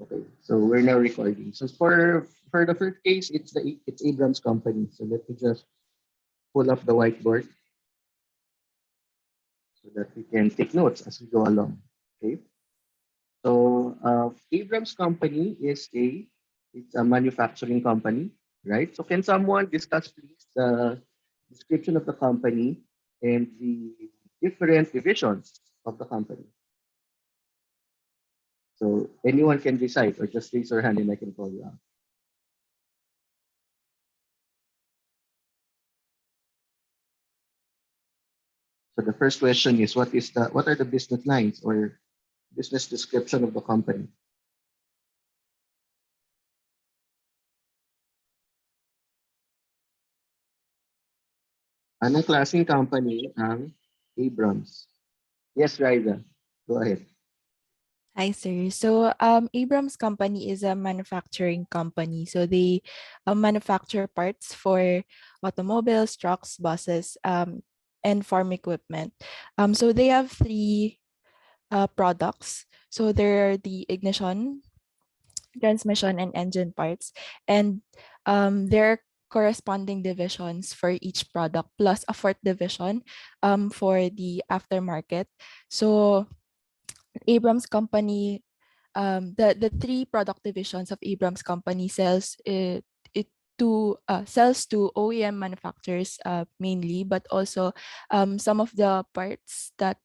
Okay, so we're now recording. So for the first case, it's Abrams company. So let me just pull up the whiteboard so that we can take notes as we go along. Okay. So Abrams company it's a manufacturing company, right? So can someone discuss please the description of the company and the different divisions of the company? So anyone can recite or just raise your hand and I can call you out. So the first question is what are the business lines or business description of the company? Anong klaseng company ang Abrams? Yes, Riza. Go ahead. Hi, sir. So, Abrams Company is a manufacturing company. So they manufacture parts for automobiles, trucks, buses, and farm equipment. So they have three products. So there are the ignition, transmission, and engine parts, and there are corresponding divisions for each product, plus a fourth division for the aftermarket. So Abrams Company, the three product divisions of Abrams Company sells to OEM manufacturers mainly, but also some of the parts that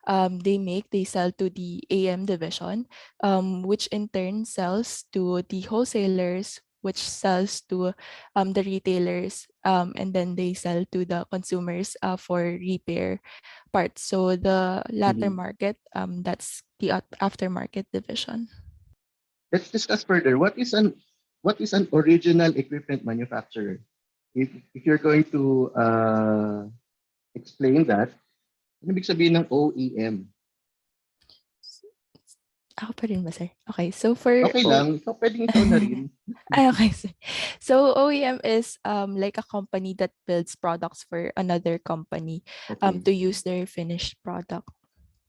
they sell to the AM division, which in turn sells to the wholesalers, which sells to the retailers, and then they sell to the consumers for repair parts. So the latter Mhm. market, that's the aftermarket division. Let's discuss further. What is an original equipment manufacturer? If you're going to explain that, ano ibig sabihin ng OEM? Ako pa rin ba, sir? Okay, so for Okay lang, so pwedeng ikaw na rin. Ay, okay, sir. So OEM is like a company that builds products for another company Okay. to use their finished product.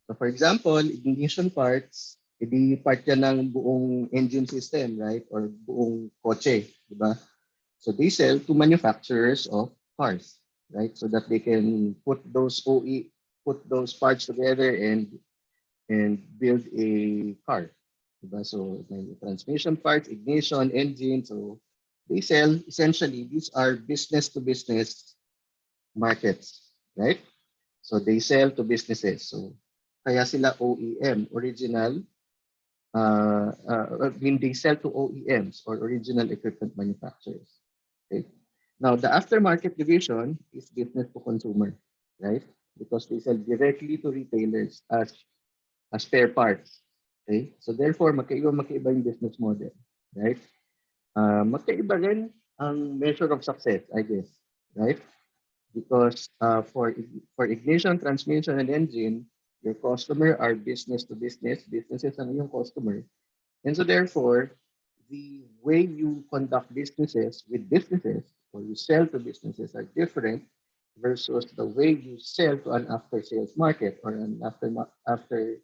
So for example, ignition parts, edi part yan ng buong engine system, right? Or buong kotse, di ba? So they sell to manufacturers of cars, right? So that they can put those parts together and build a car. Diba? So may transmission parts, ignition, engine. So they sell essentially these are business to business markets, right? So they sell to businesses. So kaya sila OEM, original I mean, they sell to OEMs or original equipment manufacturers. Okay. Now, the aftermarket division is business to consumer, right? Because they sell directly to retailers as spare parts. Okay. So therefore, magkaiba yung business model, right? Magkaiba rin ang measure of success, I guess, right? Because for ignition, transmission, and engine, your customer are business to business. Businesses ang yung customer. And so therefore, the way you conduct businesses with businesses or you sell to businesses are different versus the way you sell to an after sales market or an after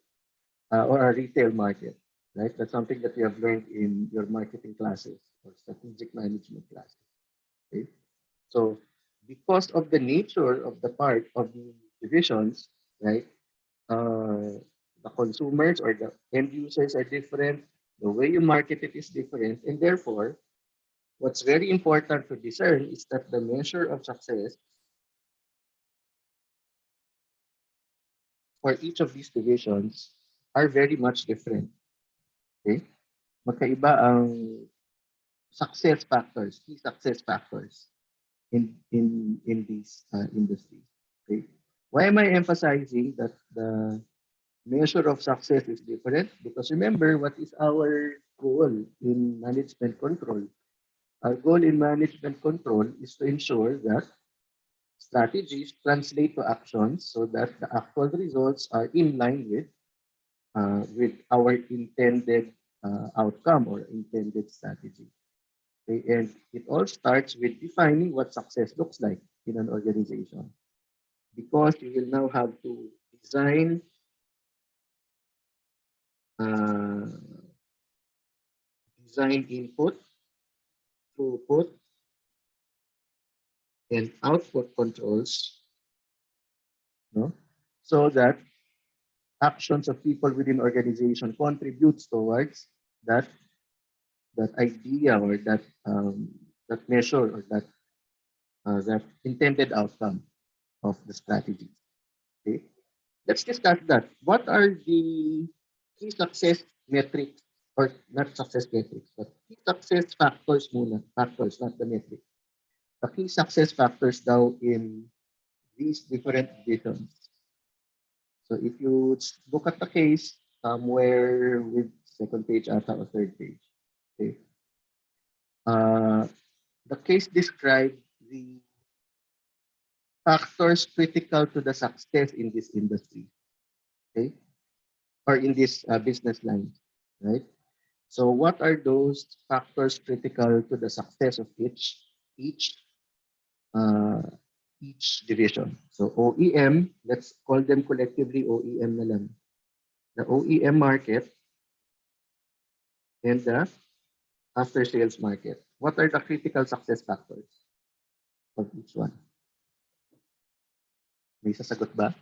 or a retail market, right? That's something that you have learned in your marketing classes or strategic management classes. Okay? So because of the nature of the part of the divisions, right? The consumers or the end users are different. The way you market it is different. And therefore, what's very important to discern is that the measure of success for each of these divisions are very much different. Okay? Magkaiba ang success factors, key success factors in these industries. Okay? Why am I emphasizing that the measure of success is different? Because remember, what is our goal in management control? Our goal in management control is to ensure that strategies translate to actions so that the actual results are in line with our intended outcome or intended strategy. Okay? And it all starts with defining what success looks like in an organization. Because you will now have to design uh, design input, throughput, and output controls, no? So that actions of people within organization contributes towards that idea or that measure or that intended outcome of the strategy. Okay, let's discuss that. What are the key success metrics or not success metrics, but key success factors muna, factors, not the metric. The key success factors daw in these different visions. So if you look at the case somewhere with second page ata or third page, okay, uh, the case described the factors critical to the success in this industry, okay, or in this business line, right? So what are those factors critical to the success of each uh, each division? So OEM, let's call them collectively OEM na lang. The OEM market and the after sales market. What are the critical success factors of each one? May sasagot ba?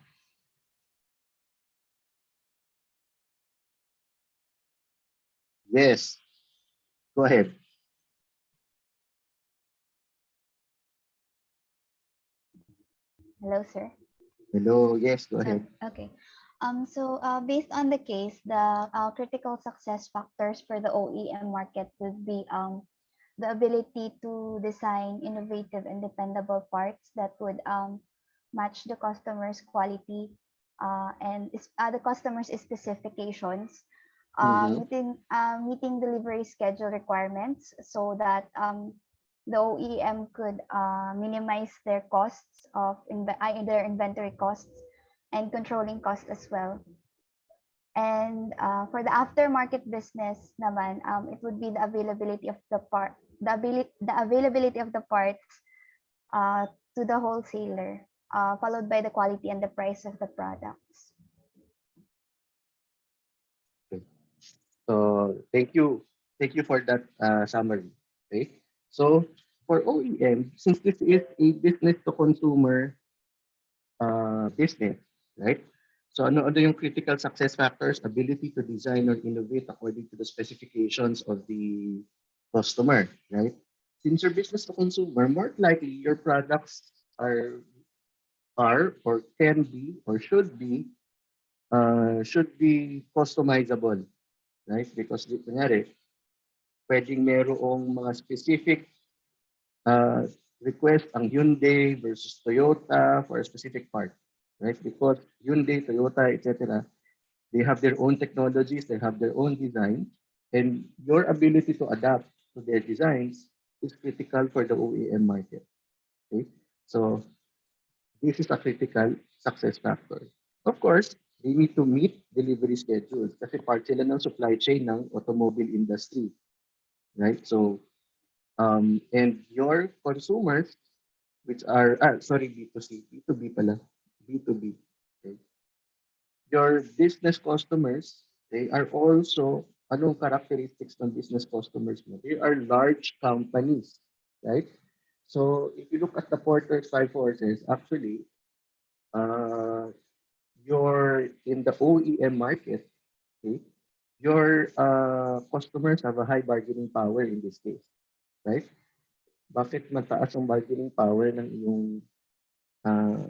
Yes. Go ahead. Hello, sir. Hello. Yes, go ahead. Okay. Based on the case, the critical success factors for the OEM market would be the ability to design innovative and dependable parts that would match the customer's quality the customer's specifications, Mm-hmm. meeting delivery schedule requirements so that the OEM could minimize their costs their inventory costs and controlling costs as well. And for the aftermarket business naman, it would be the availability of the availability of the parts uh, to the wholesaler, followed by the quality and the price of the products. Okay. So thank you. Thank you for that summary. Okay. So for OEM, since this is a business to consumer business, right? So ano yung critical success factors? Ability to design or innovate according to the specifications of the customer, right? Since your business to consumer, more likely your products are or can be or should be customizable, right? Because kunyari, pwedeng merong mga specific uh, request ang Hyundai versus Toyota for a specific part, right? Because Hyundai, Toyota, etc., they have their own technologies, they have their own design, and your ability to adapt to their designs is critical for the OEM market. Okay, so this is a critical success factor. Of course, they need to meet delivery schedules kasi part sila ng supply chain ng automobile industry, right? So and your consumers, which are, sorry, B2C, B2B pala, B2B. Okay? Your business customers, they are also, anong characteristics ng business customers mo? They are large companies, right? So if you look at the Porter's five forces, actually, you're in the OEM market, okay? Your customers have a high bargaining power in this case, right? Bakit mataas ang bargaining power ng iyong uh,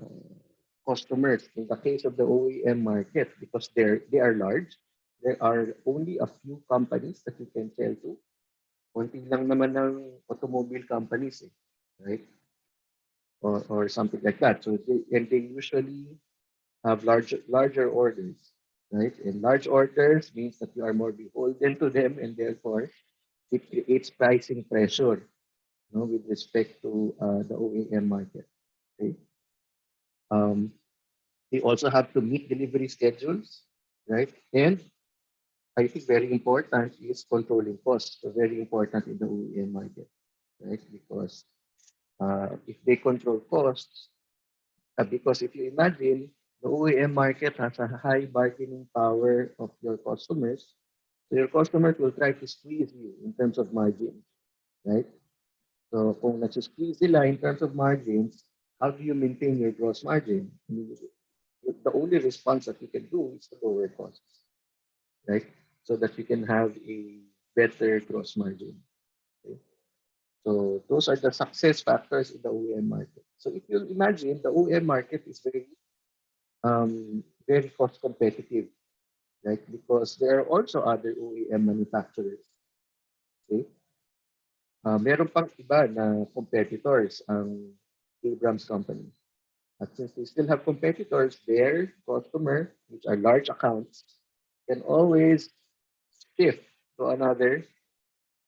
customers in the case of the OEM market? Because they are large. There are only a few companies that you can sell to. Konti lang naman ng automobile companies, eh, right? Or something like that. So they usually have larger orders, right? And large orders means that you are more beholden to them, and therefore it creates pricing pressure, with respect to the OEM market. Okay. Um, they also have to meet delivery schedules, right? And I think very important is controlling costs. So very important in the OEM market, right? Because if they control costs, because if you imagine the OEM market has a high bargaining power of your customers, So your customers will try to squeeze you in terms of margins, right? So kung nag-squeeze sila in terms of margins, how do you maintain your gross margin? The only response that you can do is to lower costs, right? So that you can have a better gross margin. Okay? So those are the success factors in the OEM market. So if you imagine, the OEM market is very cost competitive, right? Because there are also other OEM manufacturers. Okay? Meron pang iba na competitors ang Abrams company. At since they still have competitors, their customer, which are large accounts, can always shift to another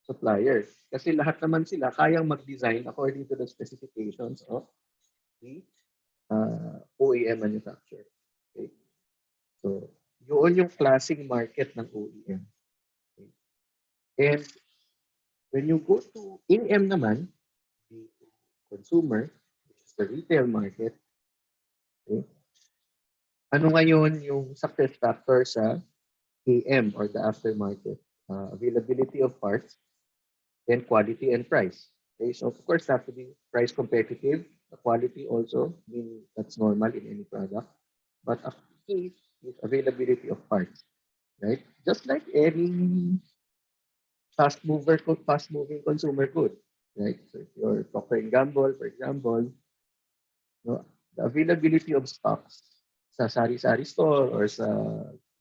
supplier. Kasi lahat naman sila kayang mag-design according to the specifications of the OEM manufacturer. Okay? So, yun yung classing market ng OEM. Okay? And when you go to AM naman, the consumer, which is the retail market, okay? Ano ngayon yung success factor sa AM or the aftermarket? Availability of parts, then quality and price. Okay, so of course, have to be price competitive. The quality also, I mean, that's normal in any product. But a key is availability of parts, right? Just like any fast moving consumer good, right? So if you're Procter and Gamble, for example, no, the availability of stocks sa sari-sari store or sa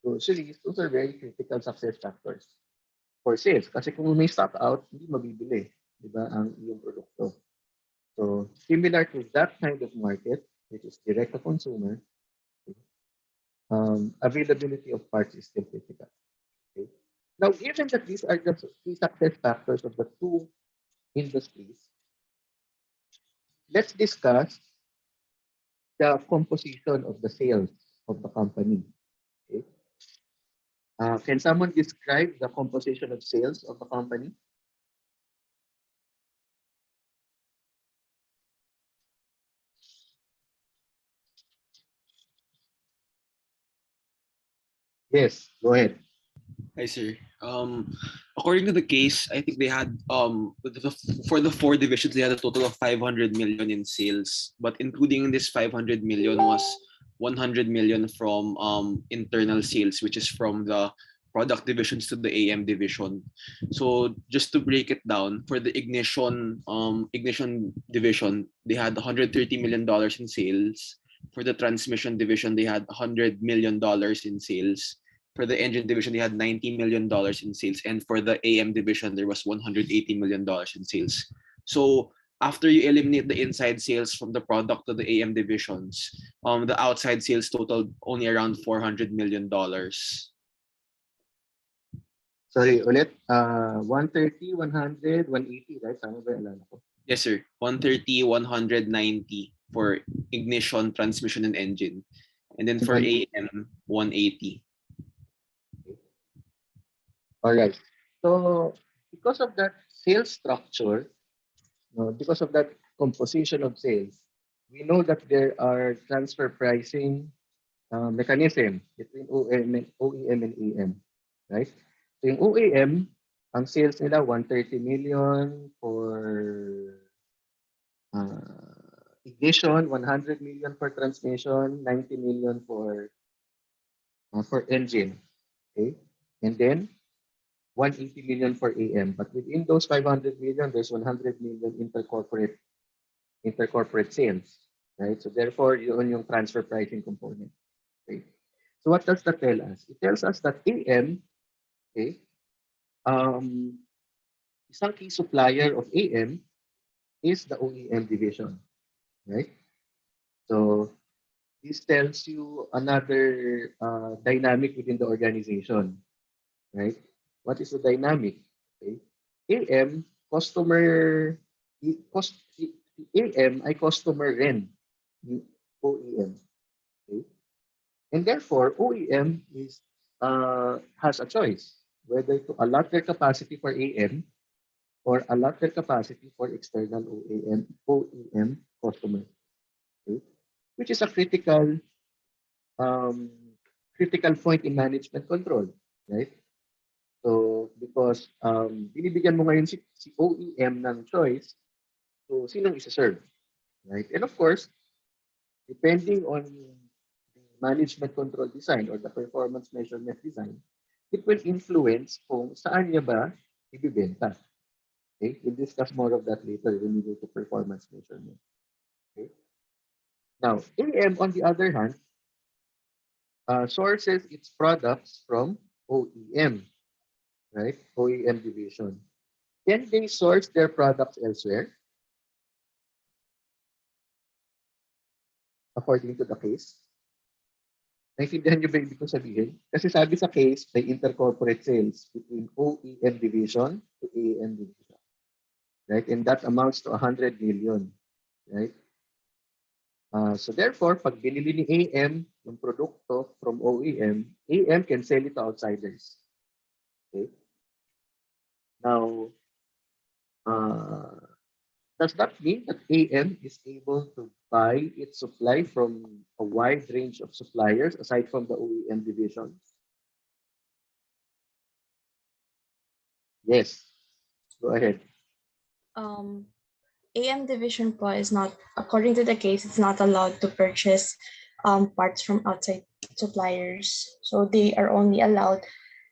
groceries, those are very critical success factors for sales. Kasi kung may stock out, hindi mabibili, di ba, ang iyong produkto. So, similar to that kind of market, which is direct to consumer, availability of parts is still critical. Okay? Now, given that these are the key success factors of the two industries, let's discuss the composition of the sales of the company. Okay? Can someone describe the composition of sales of the company? Yes, go ahead. Hi, sir. According to the case, I think they had for the four divisions they had a total of 500 million in sales, but including in this 500 million was 100 million from internal sales, which is from the product divisions to the AM division. So just to break it down, for the ignition division, they had 130 million dollars in sales. For the transmission division, they had 100 million dollars in sales. For the engine division, they had $90 million in sales. And for the AM division, there was $180 million in sales. So after you eliminate the inside sales from the product to the AM divisions, the outside sales totaled only around $400 million. Sorry, ulit. 130, 100, 180, right? Tama ba yung alala ko? Yes, sir. 130, 190 for ignition, transmission, and engine. And then for AM, 180. All right. So because of that sales structure, because of that composition of sales, we know that there are transfer pricing mechanism between OEM and AM, right? So yung OEM, ang sales nila 130 million for ignition, 100 million for transmission, 90 million for engine, okay? And then 180 million for AM. But within those 500 million, there's 100 million intercorporate sales, right? So therefore, yun yung transfer pricing component. Okay. So what does that tell us? It tells us that AM, okay, isang key supplier of AM is the OEM division, right? So this tells you another dynamic within the organization, right? What is the dynamic? Okay. AM, customer, AM ay customer rin ni OEM. Okay. And therefore, OEM has a choice whether to allot their capacity for AM or allot their capacity for external OEM customers. Okay. Which is a critical point in management control, right? So because binibigyan mo ngayon si OEM ng choice so sinong isa-serve, right? And of course, depending on the management control design or the performance measurement design, it will influence kung saan niya ba ibibenta. Okay? We'll discuss more of that later when we go to performance measurement. Okay? Now, AM, on the other hand, sources its products from OEM, right? OEM division. Can they source their products elsewhere? According to the case. Naintindihan niyo ba yung ibig ko sabihin? Kasi sabi sa case, may intercorporate sales between OEM division to AM division. Right? And that amounts to 100 million. Right? So therefore, pag binili ni AM yung produkto from OEM, AM can sell it to outsiders. Okay? Now, does that mean that AM is able to buy its supply from a wide range of suppliers aside from the OEM division? Yes. Go ahead. AM division po is not, according to the case, it's not allowed to purchase parts from outside suppliers. So they are only allowed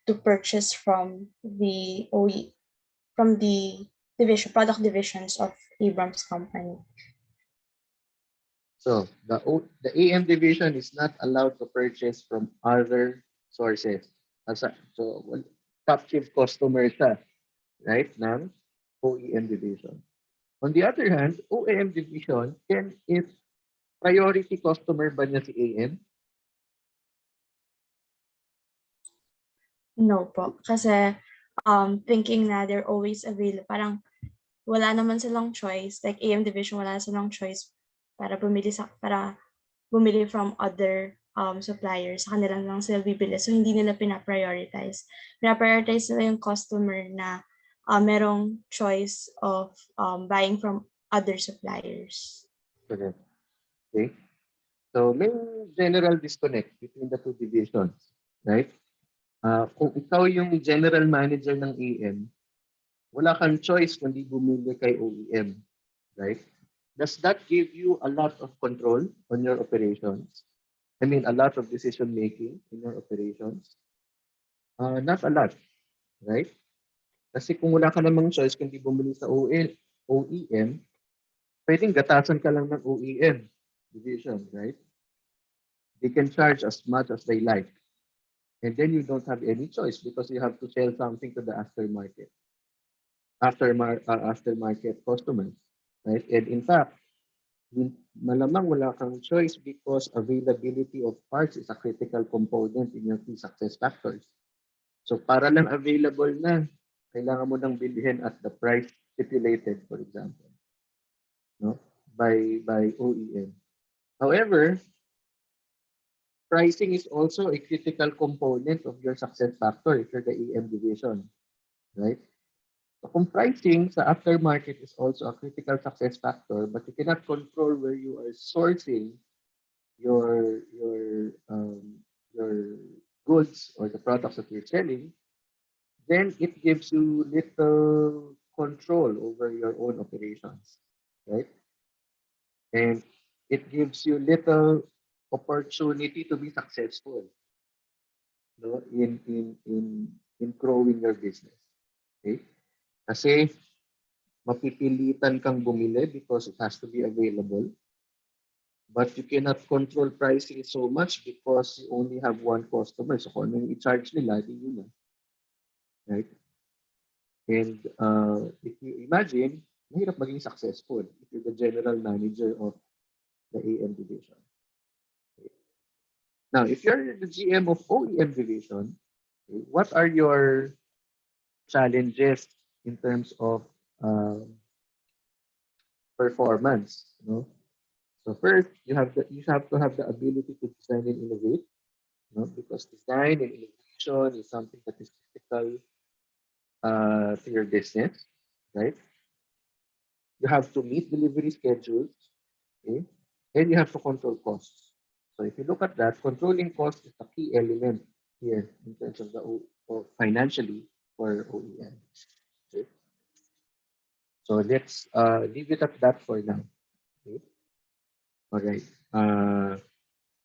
to purchase from the product divisions of Abrams company. So the AM division is not allowed to purchase from other sources. So captive customer siya, right, ng OEM division. On the other hand, OEM division can if priority customer ba niya si AM? No po. Kasi thinking na they're always available. Parang wala naman silang choice. Like AM division, wala silang choice para bumili from other suppliers. Sa kanila lang sila bibili. So hindi nila pinaprioritize. Pinaprioritize nila yung customer na merong choice of buying from other suppliers. Correct. Okay. So may general disconnect between the two divisions, right? Kung ikaw yung general manager ng AM, wala kang choice kundi bumili kay OEM, right? Does that give you a lot of control on your operations? I mean, a lot of decision making in your operations? Not a lot, right? Kasi kung wala ka namang choice kundi bumili sa OEM, pwedeng gatasan ka lang ng OEM division, right? They can charge as much as they like. And then you don't have any choice because you have to sell something to the aftermarket customers, right? And in fact, malamang wala kang choice because availability of parts is a critical component in your key success factors. So para lang available na, kailangan mo nang bilhin at the price stipulated, for example, no? By OEM. However, pricing is also a critical component of your success factor if you're the AM division, right? So kung pricing sa aftermarket is also a critical success factor, but you cannot control where you are sourcing your goods or the products that you're selling, then it gives you little control over your own operations, right? And it gives you little opportunity to be successful, no, in growing your business. Okay? Kasi mapipilitan kang bumili because it has to be available. But you cannot control pricing so much because you only have one customer. So kung anong i-charge nila, di yun na. Right? And if you imagine, mahirap maging successful if you're the general manager of the AM division. Now, if you're the GM of OEM division, okay, what are your challenges in terms of performance? You know? So first, you have to have the ability to design and innovate, you know, because design and innovation is something that is critical to your business, right? You have to meet delivery schedules, okay, and you have to control costs. So if you look at that, controlling costs is a key element here in terms of the financially for OEM. Okay. So let's leave it at that for now. Okay. All right.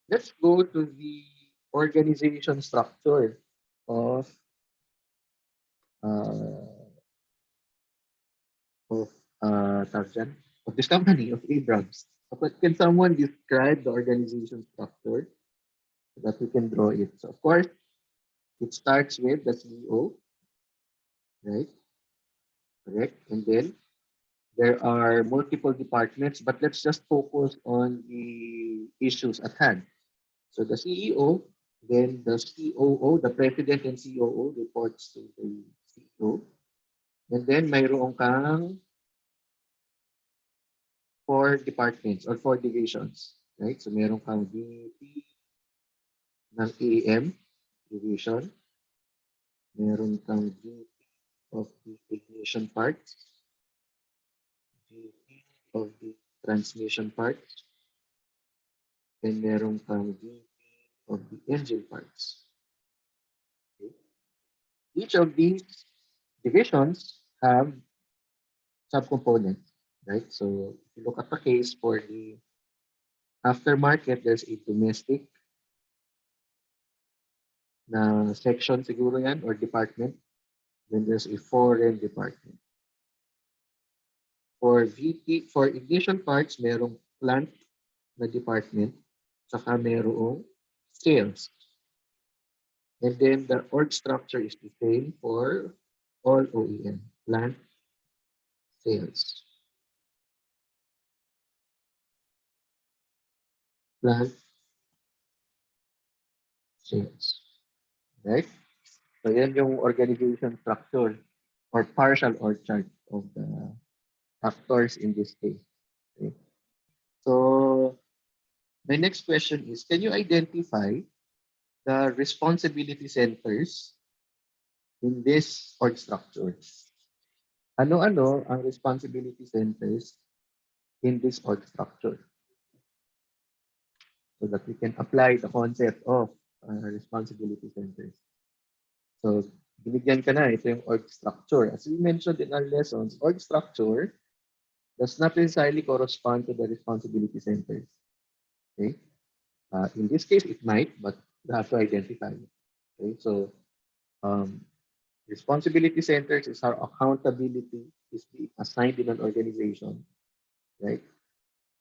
Let's go to the organization structure of uh, of tawag dyan, of this company of Abrams. But can someone describe the organization structure so that we can draw it? So of course, it starts with the CEO, right? Correct. And then there are multiple departments, but let's just focus on the issues at hand. So the CEO, then the COO, the president and COO reports to the CEO. And then mayroon kang 4 departments or 4 divisions, right? So meron kang VP ng AM division, meron kang VP of the ignition parts, VP of the transmission parts, and meron kang VP of the engine parts. Okay. Each of these divisions have subcomponents, right? So if you look at the case for the aftermarket, there's a domestic na section siguro yan or department. Then there's a foreign department. For VP, for ignition parts, merong plant na department, saka merong sales. And then the org structure is the same for all OEM, plant, sales. Plant, sales. Right? So yan yung organization structure or partial org chart of the actors in this case. Okay? So my next question is, can you identify the responsibility centers in this org structure? Ano-ano ang responsibility centers in this org structure? So that we can apply the concept of responsibility centers. So, binigyan ka na, ito yung org structure. As we mentioned in our lessons, org structure does not necessarily correspond to the responsibility centers. Okay? In this case, it might, but you have to identify it. Okay? So, responsibility centers is how accountability is being assigned in an organization, right?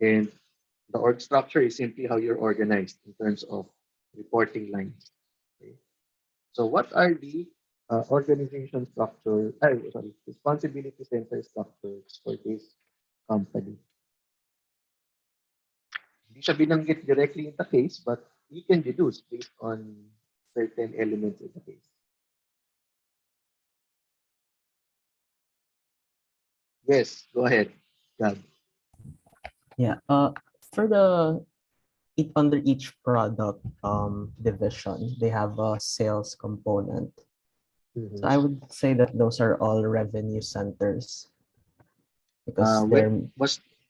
And the org structure is simply how you're organized in terms of reporting lines. Okay? So what are the organization structure, responsibility center structures for this company? Hindi siya binanggit directly in the case, but we can deduce based on certain elements in the case. Yes, go ahead, Gab. Yeah. For the under each product division, they have a sales component. So I would say that those are all revenue centers because they're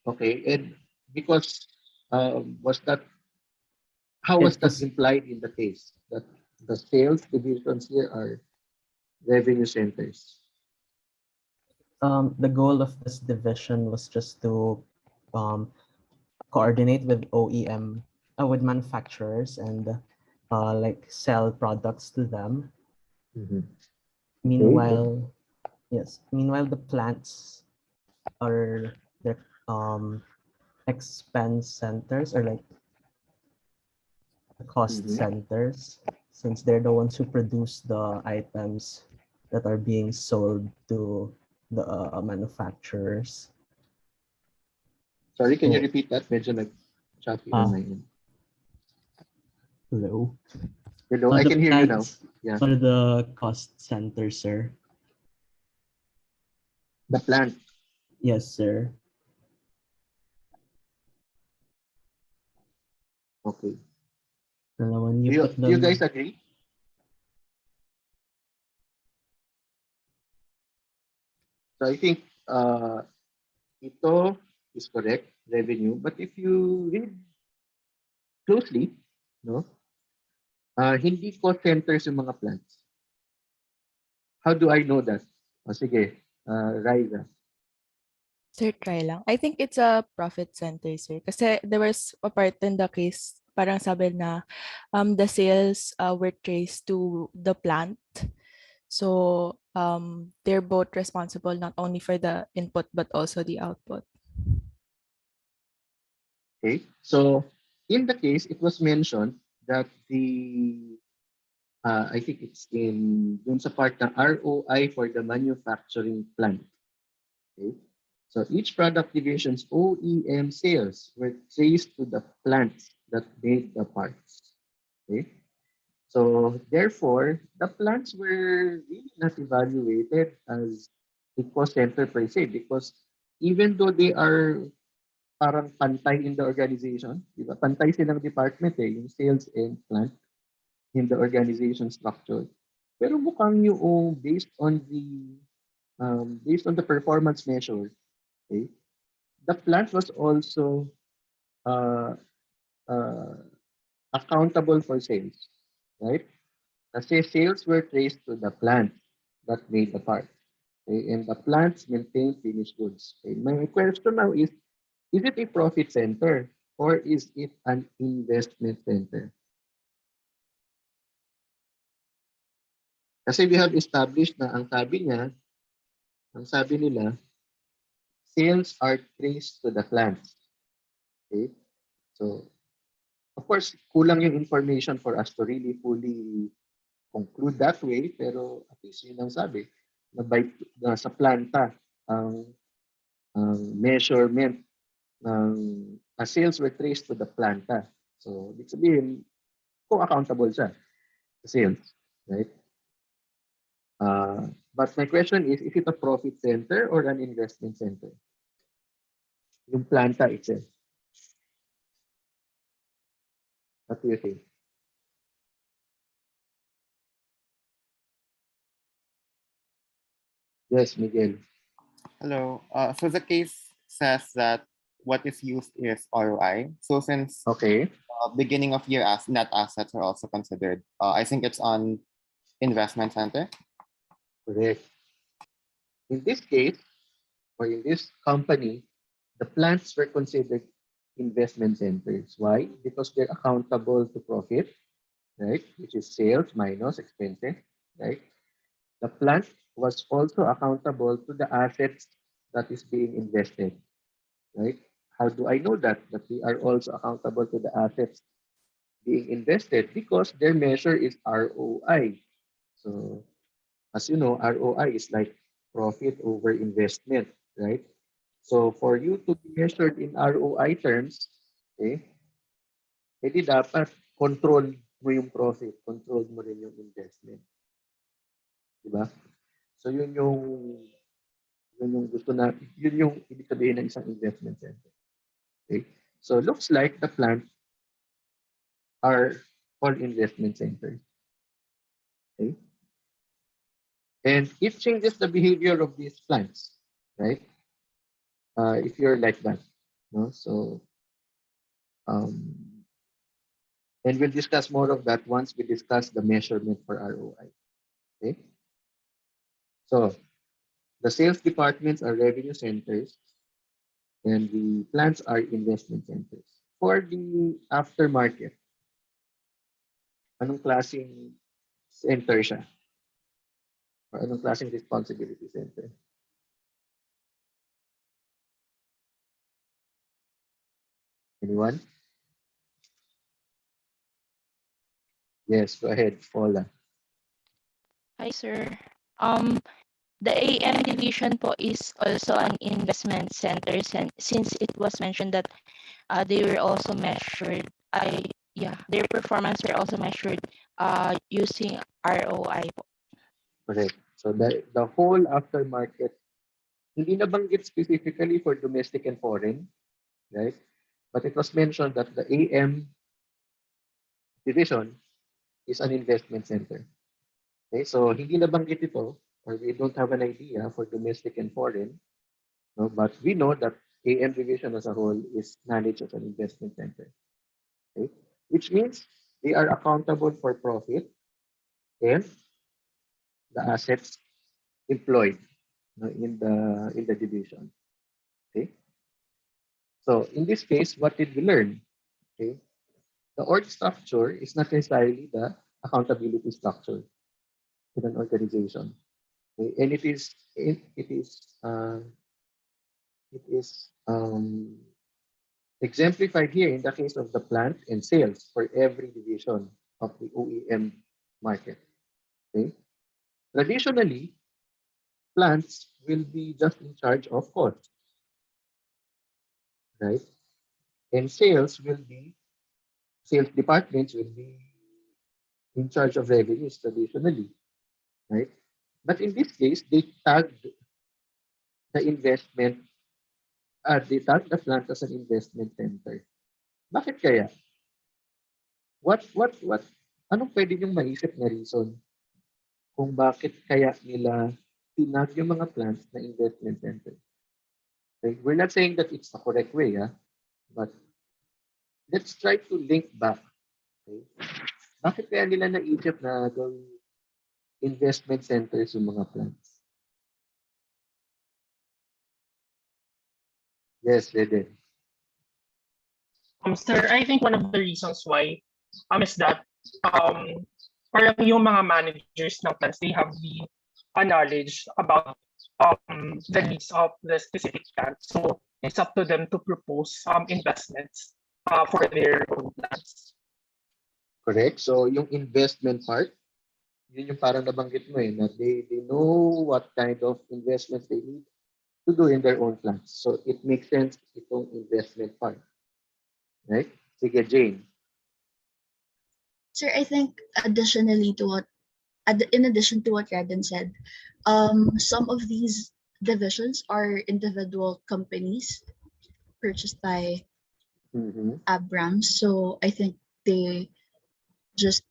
Okay, and because was that how was that implied in the case that the sales divisions here are revenue centers? The goal of this division was just to coordinate with OEM, with manufacturers and like sell products to them. Meanwhile, meanwhile the plants are their expense centers or like the cost centers, since they're the ones who produce the items that are being sold to the manufacturers. Sorry, can you repeat that? Medyo nag-choppy on my end. Hello? Hello, I can hear you now. Yeah. Are the cost centers, sir? The plant. Yes, sir. Okay. When Do you guys agree? So I think ito is correct, revenue. But if you read closely, no, hindi cost centers yung mga plants. How do I know that? O sige, Riza. Sir, try lang. I think it's a profit center, sir. Kasi there was a part in the case, parang sabi na the sales were traced to the plant. So they're both responsible not only for the input but also the output. Okay, so in the case, it was mentioned that I think it's in dun sa part ng ROI for the manufacturing plant. Okay, so each product division's OEM sales were traced to the plants that made the parts. Okay, so therefore, the plants were really not evaluated as a cost center per se because even though they are parang pantay in the organization, di ba? Pantay silang department yung sales and plant in the organization structure. Pero mukhang yung based on the performance measure, okay, the plant was also uh, uh, accountable for sales, right? Kasi sales were traced to the plant that made the part. Okay? And the plants maintain finished goods. Okay? My question now is it a profit center or is it an investment center? Kasi we have established na ang sabi nila, sales are traced to the plants. Okay? So, of course, kulang yung information for us to really fully conclude that way, pero at least yun ang sabi, na sa planta, ang measurement ng sales were traced to the planta. So, ibig sabihin, kung accountable siya sa sales, right? But my question is it a profit center or an investment center? Yung planta itself. What do you think? Yes, Miguel. Hello. So the case says that what is used is ROI. So since Okay. beginning of year net assets are also considered, I think it's on investment center. Correct. In this case, or in this company, the plants were considered investment centers. Why? Because they're accountable to profit, right? Which is sales minus expenses, right? The plant was also accountable to the assets that is being invested, right? How do I know that? That they are also accountable to the assets being invested because their measure is ROI. So, as you know, ROI is like profit over investment, right? So, for you to be measured in ROI terms, okay, edi dapat control mo yung profit, control mo rin yung investment. Diba? So, yun yung gusto na, yun yung ibig sabihin ng isang investment center. Okay? So, looks like the plants are all investment centers. Okay? And it changes the behavior of these plants, right? If you're like that. No? So, and we'll discuss more of that once we discuss the measurement for ROI. Okay? So, the sales departments are revenue centers and the plants are investment centers. For the aftermarket, anong klaseng center siya? Or anong klaseng responsibility center? Anyone? Yes, go ahead, Paula. Hi, sir. The AM division po is also an investment center since it was mentioned that they were also measured. Their performance were also measured using ROI po. Correct. So the whole aftermarket, hindi nabanggit specifically for domestic and foreign, right? But it was mentioned that the AM division is an investment center. Okay, so hindi nabanggit ito, or we don't have an idea for domestic and foreign, no? But we know that AM division as a whole is managed as an investment center. Okay? Which means they are accountable for profit and the assets employed, in the division. Okay. So in this case, what did we learn? Okay. The org structure is not necessarily the accountability structure in an organization. Okay? And it is exemplified here in the case of the plant and sales for every division of the OEM market. Okay? Traditionally, plants will be just in charge of cost, right? And sales departments will be in charge of revenues traditionally, right? But in this case, the investment, they tagged the plant as an investment center. Bakit kaya? What, anong pwede niyong maisip na reason kung bakit kaya nila tinag yung mga plants na investment center? Okay? We're not saying that it's the correct way, but let's try to link back. Okay? Bakit kaya nila naisip na gawing investment centers yung mga plants? Yes, Reden. Sir, I think one of the reasons why is that parang yung mga managers ng plants, they have the knowledge about the needs of the specific plant. So it's up to them to propose investments for their own plants. Correct. So yung investment part, yun yung parang nabanggit mo na they know what kind of investments they need to do in their own plants. So it makes sense itong investment part. Right? Sige, Jane. Sir, I think additionally to what, in addition to what Raden said, some of these divisions are individual companies purchased by Abrams. So I think they just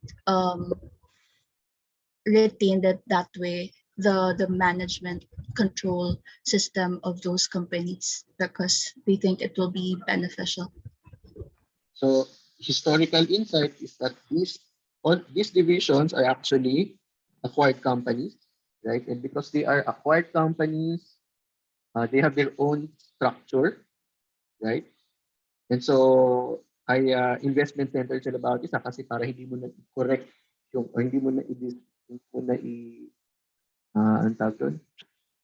retained it that way, the management control system of those companies, because they think it will be beneficial. So historical insight is that these divisions are actually acquired companies, right? And because they are acquired companies, they have their own structure, right? And so investment center sila about isa kasi para hindi mo na correct yung o hindi mo na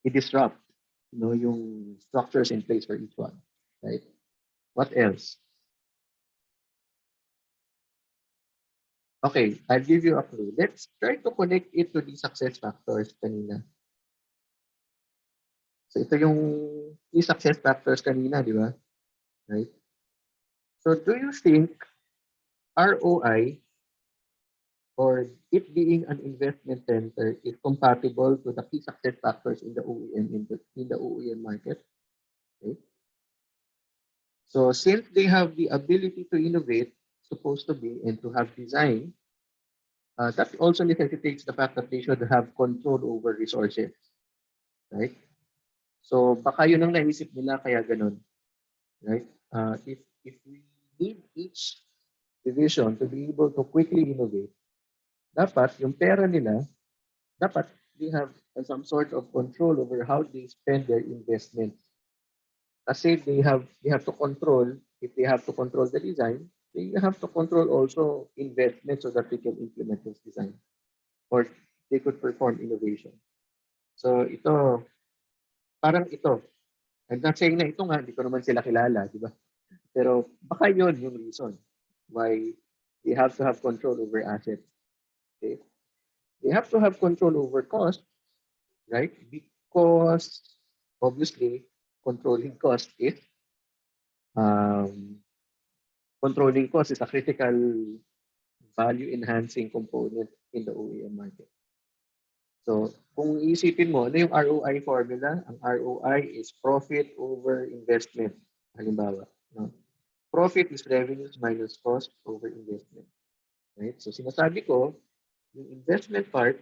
i-disrupt yung structures in place for each one, right? What else? Okay, I'll give you a clue. Let's try to connect it to the success factors kanina. So ito yung key success factors kanina, di ba? Right? So do you think ROI or it being an investment center is compatible to the key success factors in the OEM market? Okay. So since they have the ability to innovate, supposed to be, and to have design, that also necessitates the fact that they should have control over resources, right? So baka yun ang naisip nila kaya ganun, right? If we need each division to be able to quickly innovate, dapat yung pera nila, dapat they have some sort of control over how they spend their investments. Kasi they have to control, if they have to control the design, they have to control also investment so that they can implement this design or they could perform innovation. So ito, parang ito. I'm not saying na ito nga, hindi ko naman sila kilala, di ba? Pero baka yun yung reason why they have to have control over assets. Okay? They have to have control over cost, right? Because obviously, controlling cost is a critical value enhancing component in the OEM market. So, kung isipin mo, ano yung ROI formula? Ang ROI is profit over investment. Halimbawa, no? Profit is revenues minus cost over investment. Right? So, sinasabi ko, yung investment part,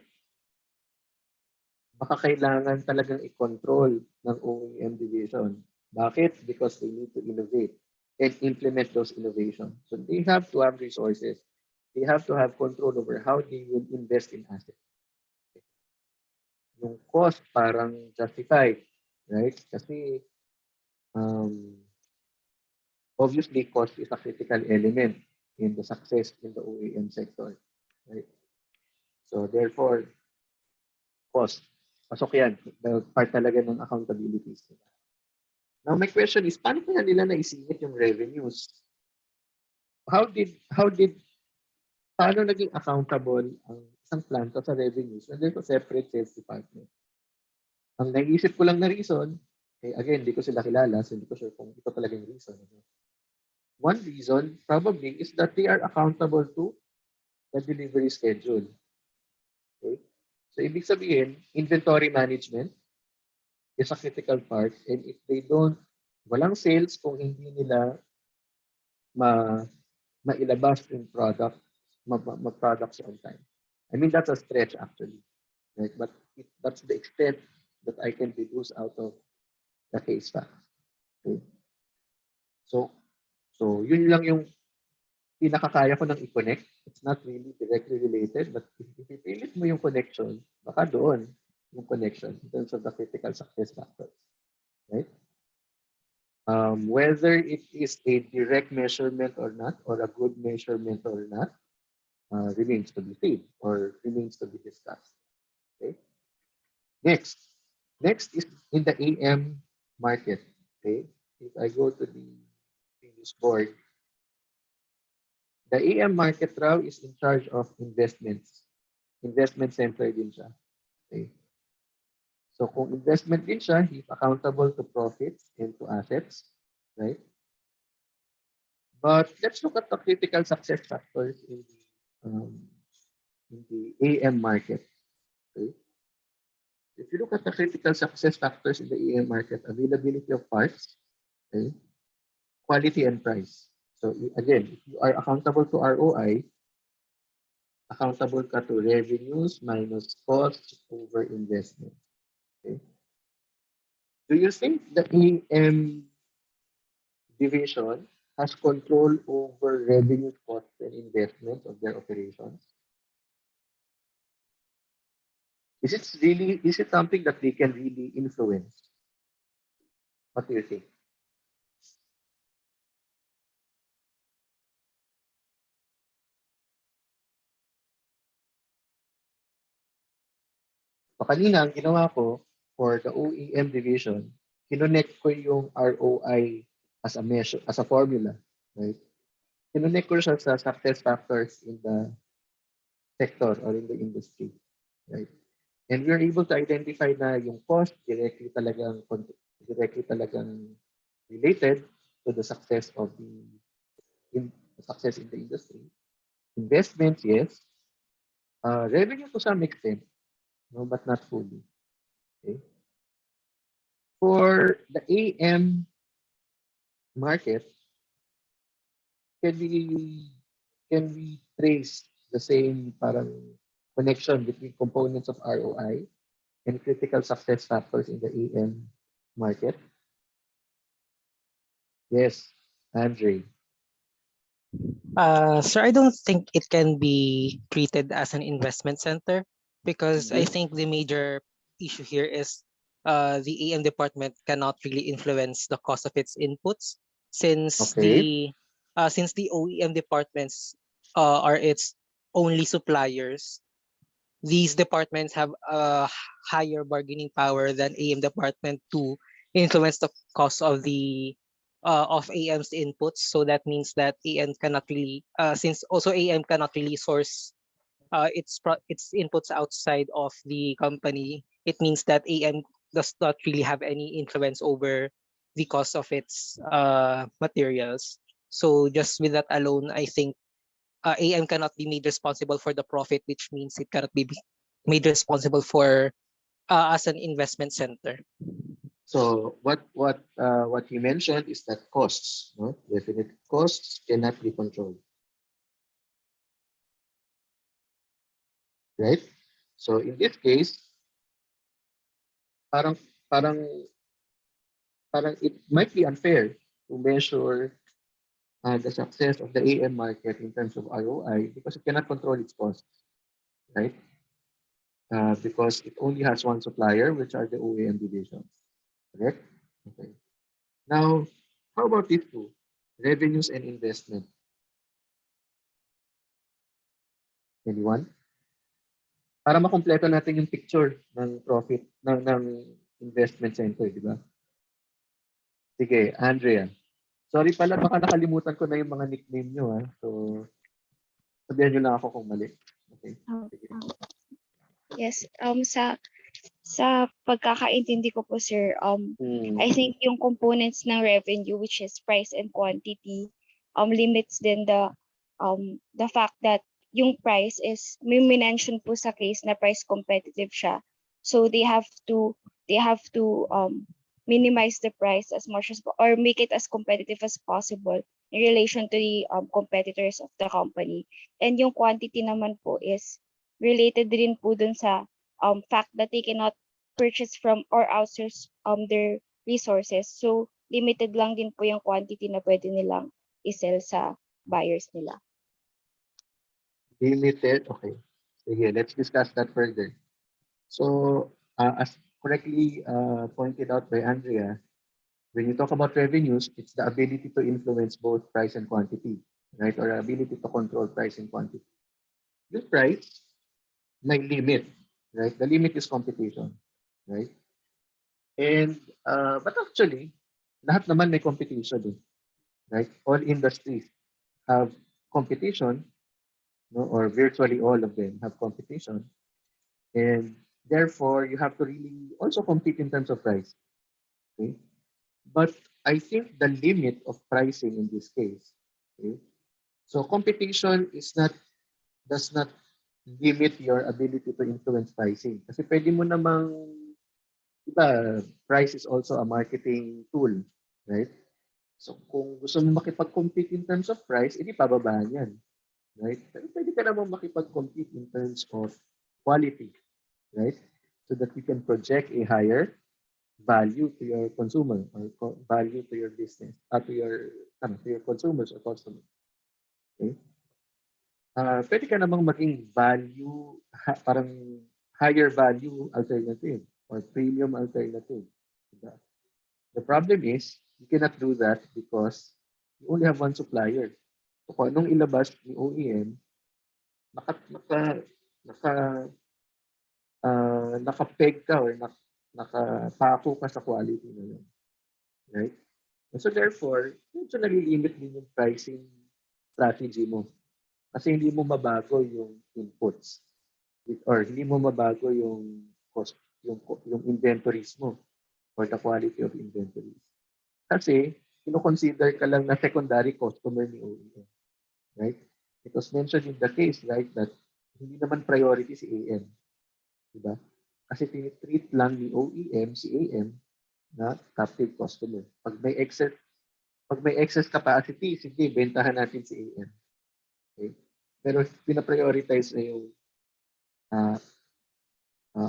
baka kailangan talagang i-control ng OEM division. Bakit? Because they need to innovate and implement those innovations. So they have to have resources. They have to have control over how they will invest in assets. yung cost parang justified, right? Kasi obviously cost is a critical element in the success in the OEM sector, right? So therefore, cost, pasok yan, part talaga ng accountabilities nila. Now my question is, paano kaya nila naisingit yung revenues? Paano naging accountable ang isang planta sa revenues and there's a separate sales department? Ang naisip ko lang na reason, again, hindi ko sila kilala, so hindi ko sure kung ito talaga yung reason. One reason probably is that they are accountable to the delivery schedule. Okay? So ibig sabihin, inventory management is a critical part, and if they don't, walang sales kung hindi nila mailabas yung product, ma-products on time. I mean, that's a stretch actually, right? But that's the extent that I can deduce out of the case fact. Okay? So yun lang yung pinakakaya ko nang i-connect. It's not really directly related, but if ipipilit mo yung connection, baka doon yung connection in terms of the critical success factors, right? Whether it is a direct measurement or not, or a good measurement or not, remains to be seen or remains to be discussed. Okay. Next is in the AM market. Okay. If I go to the previous board, the AM market raw is in charge of investments. Investment center din siya. Okay. So kung investment din siya, he's accountable to profits and to assets, right? But let's look at the critical success factors in the AM market. Okay. If you look at the critical success factors in the AM market, availability of parts, okay, quality and price. So again, if you are accountable to ROI, accountable ka to revenues minus costs over investment. Okay. Do you think the AM division has control over revenue, costs, and investment of their operations? Is it something that they can really influence? What do you think? So kanina, ang ginawa ko for the OEM division, kinonect ko yung ROI as a measure, as a formula, right? Kinonect ko siya sa success factors in the sector or in the industry, right? And we're able to identify na yung cost directly talagang related to the success of the success in the industry. Investments, yes. Revenue to some extent, no, but not fully. Okay. For the AM market, can we trace the same parang connection between components of ROI and critical success factors in the AM market? Yes, Andre. Sir, I don't think it can be treated as an investment center because I think the major issue here is the AM department cannot really influence the cost of its inputs since Okay. the OEM departments are its only suppliers. These departments have a higher bargaining power than AM department to influence the cost of the of AM's inputs. So that means that AM cannot really, since also AM cannot really source its inputs outside of the company. It means that AM does not really have any influence over the cost of its materials. So just with that alone, I think AM cannot be made responsible for the profit, which means it cannot be made responsible for as an investment center. So what you mentioned is that costs, no? Definite costs cannot be controlled. Right? So in this case, parang parang parang it might be unfair to measure the success of the AM market in terms of ROI because it cannot control its costs, right? because it only has one supplier, which are the OEM divisions. Correct? Okay. Now, how about these two? Revenues and investment. Anyone? Para makumpleto natin yung picture ng profit ng investment center, di ba? Sige, Andrea. Sorry pala, baka nakalimutan ko na yung mga nickname nyo. So, sabihan nyo lang ako kung mali. Okay. Sige. Yes, sa pagkakaintindi ko po sir, I think yung components ng revenue, which is price and quantity, limits din the fact that yung price is may mention po sa case na price competitive siya. So they have to minimize the price as much as or make it as competitive as possible in relation to the competitors of the company. And yung quantity naman po is related din po dun sa fact that they cannot purchase from or outsource their resources. So limited lang din po yung quantity na pwede nilang i-sell sa buyers nila. Limited. Okay. Sige, let's discuss that further. So, as correctly pointed out by Andrea, when you talk about revenues, it's the ability to influence both price and quantity, right? Or ability to control price and quantity. Yung price may limit, right? The limit is competition, right? And but actually, lahat naman may competition, right? All industries have competition, no? Or virtually all of them have competition, and therefore you have to really also compete in terms of price. Okay? But I think the limit of pricing in this case, okay? So competition does not limit your ability to influence pricing. Kasi pwede mo namang, diba, price is also a marketing tool, right? So kung gusto mo makipag-compete in terms of price, edi pababaan yan, right? Pero pwede ka namang makipag-compete in terms of quality, right? So that you can project a higher value to your consumer or value to your business, to your consumers or customers. Okay? Pwede ka namang maging value, parang higher value alternative or premium alternative. Diba? The problem is, you cannot do that because you only have one supplier. So kung anong ilabas ni OEM, nakapeg ka or nakapako ka sa quality na yun. Right? And so therefore, medyo nalilimit din yung pricing strategy mo. Kasi hindi mo mabago yung inputs or hindi mo mabago yung cost, yung inventories mo or the quality of inventories. Kasi kino-consider ka lang na secondary customer ni OEM. Right? It was mentioned in the case, right, that hindi naman priority si AM. Diba? Kasi tinitreat lang ni OEM si AM na captive customer. Pag may excess capacity, sige, bentahan natin si AM. Okay? Pero pina-prioritize na yung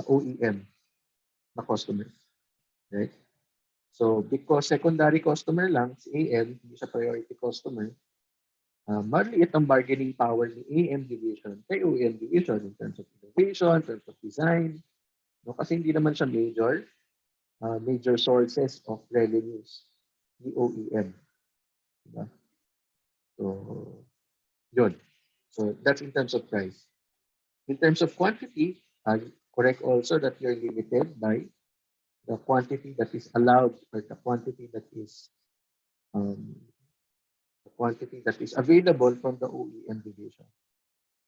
OEM na customer. Right? So, because secondary customer lang, si AM, hindi siya priority customer, maliit ang bargaining power ni AM division kay OEM division in terms of innovation, in terms of design. No? Kasi hindi naman siya major sources of revenues ni OEM. Diba? So, yun. So, that's in terms of price. In terms of quantity, correct also that you're limited by the quantity that is allowed or the quantity that is available from the OEM division.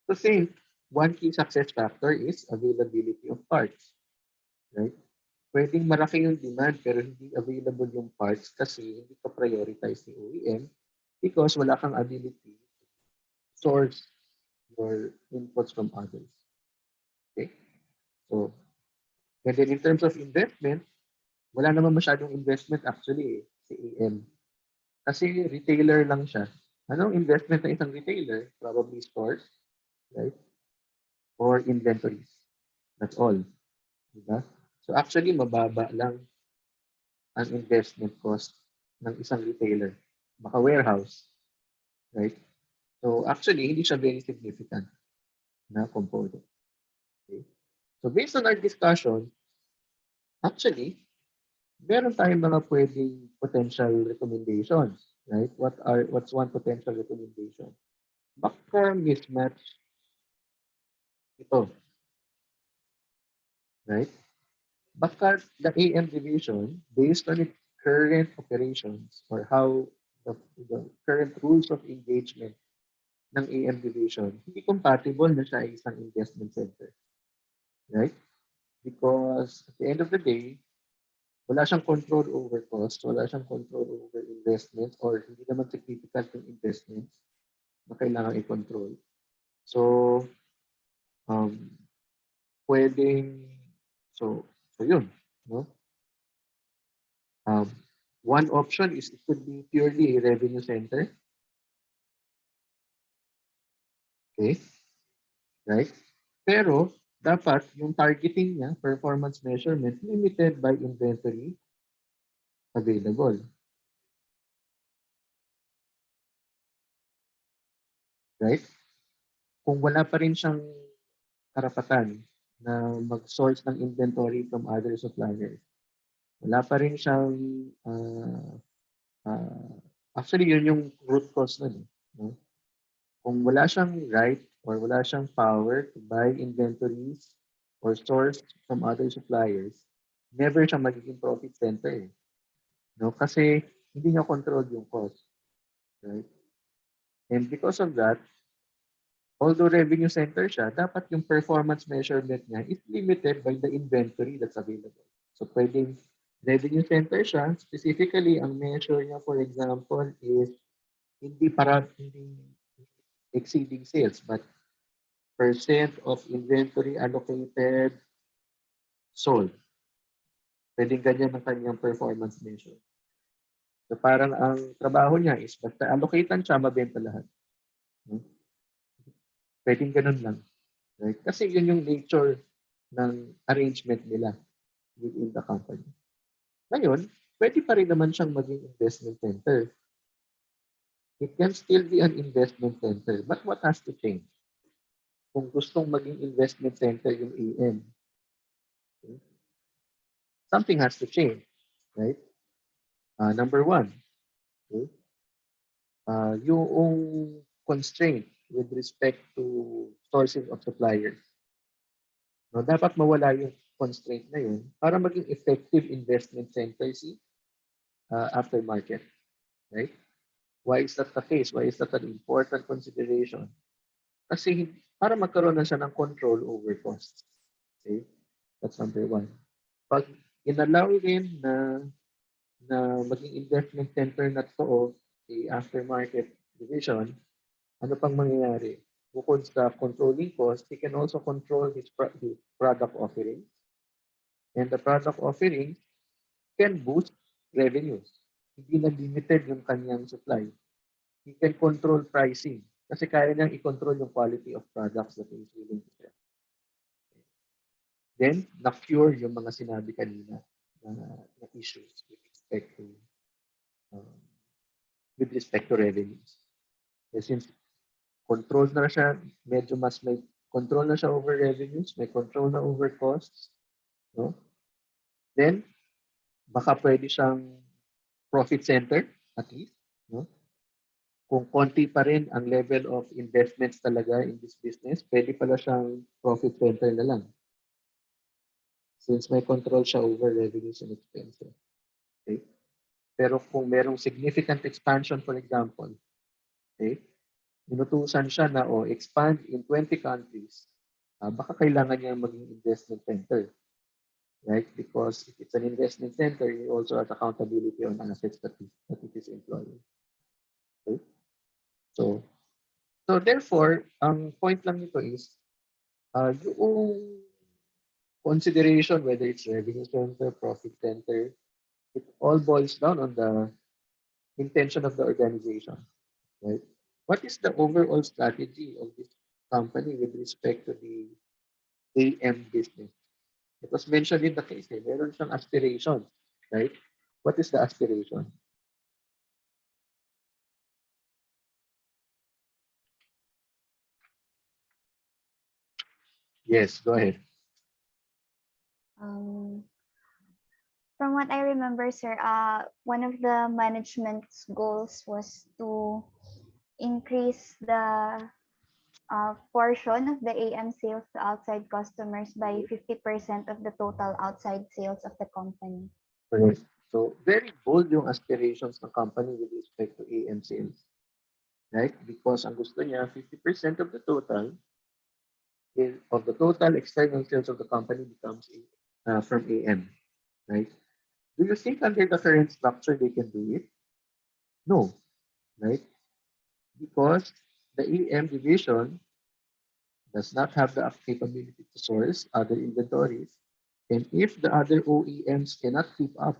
To think, one key success factor is availability of parts. Right? Pwedeng malaki yung demand pero hindi available yung parts kasi hindi ka prioritize ni OEM because wala kang ability to source your inputs from others. Okay? So, and then in terms of investment, wala naman masyadong investment actually si AM. Kasi retailer lang siya. Anong investment ng isang retailer? Probably stores, right? Or inventories. That's all. Diba? So actually, mababa lang ang investment cost ng isang retailer. Baka warehouse. Right? So actually, hindi siya very significant na component. Okay? So based on our discussion, actually, meron tayong mga pwedeng potential recommendations, right? What's one potential recommendation? Baka mismatch ito, right? Baka the AM division, based on its current operations or how the current rules of engagement ng AM division, hindi compatible na siya ay isang investment center, right? Because at the end of the day, wala siyang control over cost, wala siyang control over investments, or hindi naman significant yung investments na kailangan i-control. So, pwedeng, so yun, no? One option is it could be purely a revenue center. Okay? Right? Pero, dapat yung targeting niya, performance measurement, limited by inventory available. Right? Kung wala pa rin siyang karapatan na mag-source ng inventory from other suppliers, wala pa rin siyang actually yun yung root cause nun. No? Kung wala siyang right or wala siyang power to buy inventories or source from other suppliers, never siya magiging profit center. No? Kasi hindi niya control yung cost. Right? And because of that, although revenue center siya, dapat yung performance measurement niya is limited by the inventory that's available. So pwedeng revenue center siya, specifically ang measure niya, for example, is hindi exceeding sales, but percent of inventory allocated sold. Pwedeng ganyan ang kanyang performance measure. So parang ang trabaho niya is basta allocatean siya, mabenta lahat. Pwedeng ganun lang. Right? Kasi yun yung nature ng arrangement nila within the company. Ngayon, pwede pa rin naman siyang maging investment center. It can still be an investment center. But what has to change? Kung gustong maging investment center yung AM, okay, something has to change. Right? Number one, okay, yung constraint with respect to sourcing of suppliers. No, dapat mawala yung constraint na yun para maging effective investment center si aftermarket. Right? Why is that the case? Why is that an important consideration? Kasi para magkaroon na siya ng control over costs. Okay? That's number one. Pag inallow rin na maging investment center na to the aftermarket division, ano pang mangyayari? Bukod sa controlling cost, he can also control his product offering. And the product offering can boost revenues. Hindi na limited yung kanyang supply. He can control pricing kasi kaya niyang i-control yung quality of products that he is willing to sell. Then, na-cure yung mga sinabi kanina na issues with respect to revenues. Since control na siya, medyo mas may control na siya over revenues, may control na over costs, no? Then, baka pwede siyang profit center, at least, no? Kung konti pa rin ang level of investments talaga in this business, pwede pala siyang profit center na lang. Since may control siya over revenues and expenses. Okay? Pero kung merong significant expansion, for example, okay, inutusan siya na expand in 20 countries, baka kailangan niya maging investment center. Right? Because if it's an investment center, he also has accountability on assets that it is employing. Okay? So therefore, ang point lang nito is, yung consideration, whether it's revenue center, profit center, it all boils down on the intention of the organization. Right? What is the overall strategy of this company with respect to the AM business? It was mentioned in the case, meron siyang aspiration, right? What is the aspiration? Yes, go ahead. Um, from what I remember, sir, one of the management's goals was to increase the portion of the AM sales to outside customers by 50% of the total outside sales of the company. Correct. So very bold yung aspirations ng company with respect to AM sales. Right? Because ang gusto niya, 50% of the total external sales of the company becomes from AM. Right? Do you think under the current structure they can do it? No. Right? Because the AM division does not have the capability to source other inventories. And if the other OEMs cannot keep up